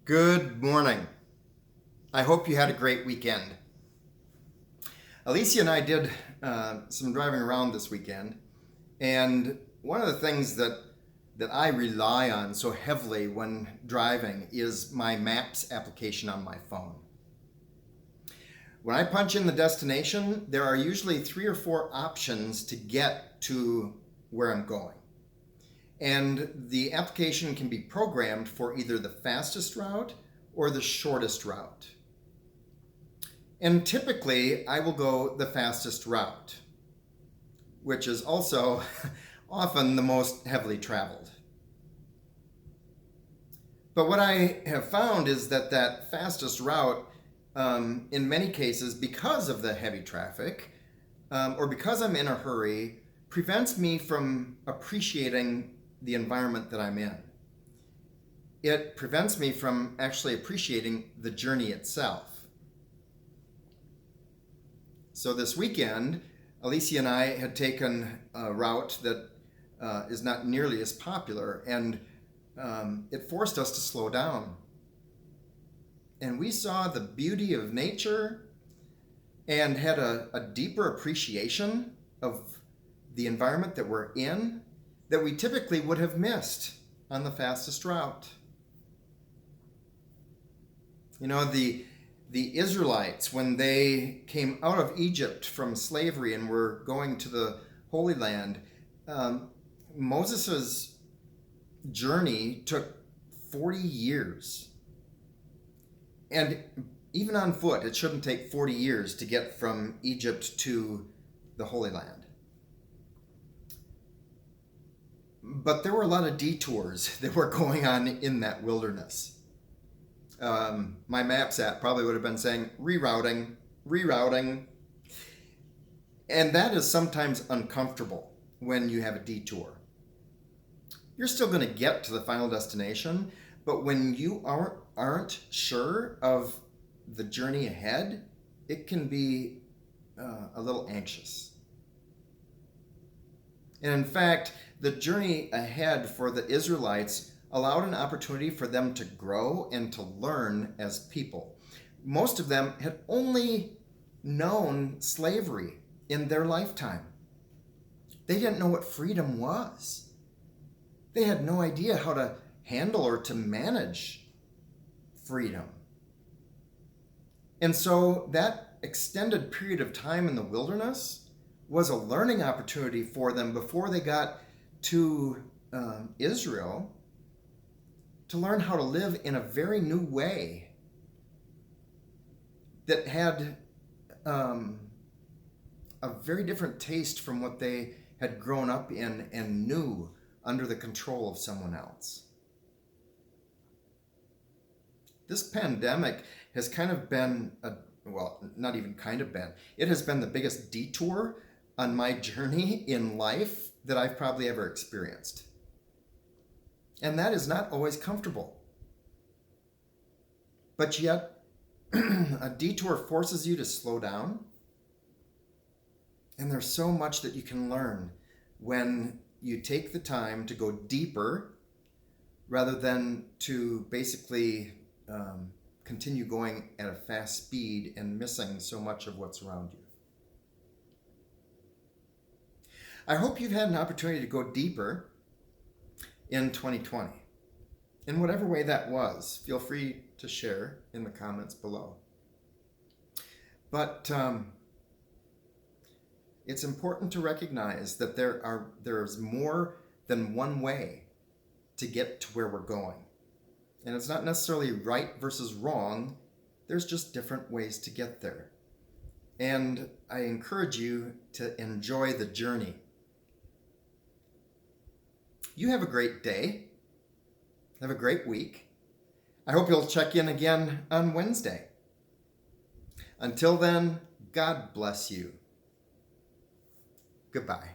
Good morning. I hope you had a great weekend. Alicia and I did some driving around this weekend, and one of the things that I rely on so heavily when driving is my Maps application on my phone. When I punch in the destination, there are usually 3 or 4 options to get to where I'm going. And the application can be programmed for either the fastest route or the shortest route. And typically, I will go the fastest route, which is also often the most heavily traveled. But what I have found is that fastest route, in many cases, because of the heavy traffic, or because I'm in a hurry, prevents me from appreciating the environment that I'm in. It prevents me from actually appreciating the journey itself. So this weekend, Alicia and I had taken a route that is not nearly as popular, and it forced us to slow down. And we saw the beauty of nature and had a deeper appreciation of the environment that we're in that we typically would have missed on the fastest route. You know, the Israelites, when they came out of Egypt from slavery and were going to the Holy Land, Moses' journey took 40 years. And even on foot, it shouldn't take 40 years to get from Egypt to the Holy Land. But there were a lot of detours that were going on in that wilderness. My Maps app probably would have been saying rerouting. And that is sometimes uncomfortable when you have a detour. You're still going to get to the final destination, but when you aren't sure of the journey ahead, it can be a little anxious. And in fact, the journey ahead for the Israelites allowed an opportunity for them to grow and to learn as people. Most of them had only known slavery in their lifetime. They didn't know what freedom was. They had no idea how to handle or to manage freedom. And so that extended period of time in the wilderness was a learning opportunity for them before they got to Israel, to learn how to live in a very new way that had a very different taste from what they had grown up in and knew under the control of someone else. This pandemic has kind of been, not even kind of been, it has been the biggest detour on my journey in life that I've probably ever experienced. And that is not always comfortable. But yet, a detour forces you to slow down. And there's so much that you can learn when you take the time to go deeper rather than to basically continue going at a fast speed and missing so much of what's around you. I hope you've had an opportunity to go deeper in 2020. In whatever way that was, feel free to share in the comments below. But it's important to recognize that there's more than one way to get to where we're going. And it's not necessarily right versus wrong. There's just different ways to get there. And I encourage you to enjoy the journey. You have a great day. Have a great week. I hope you'll check in again on Wednesday. Until then, God bless you. Goodbye.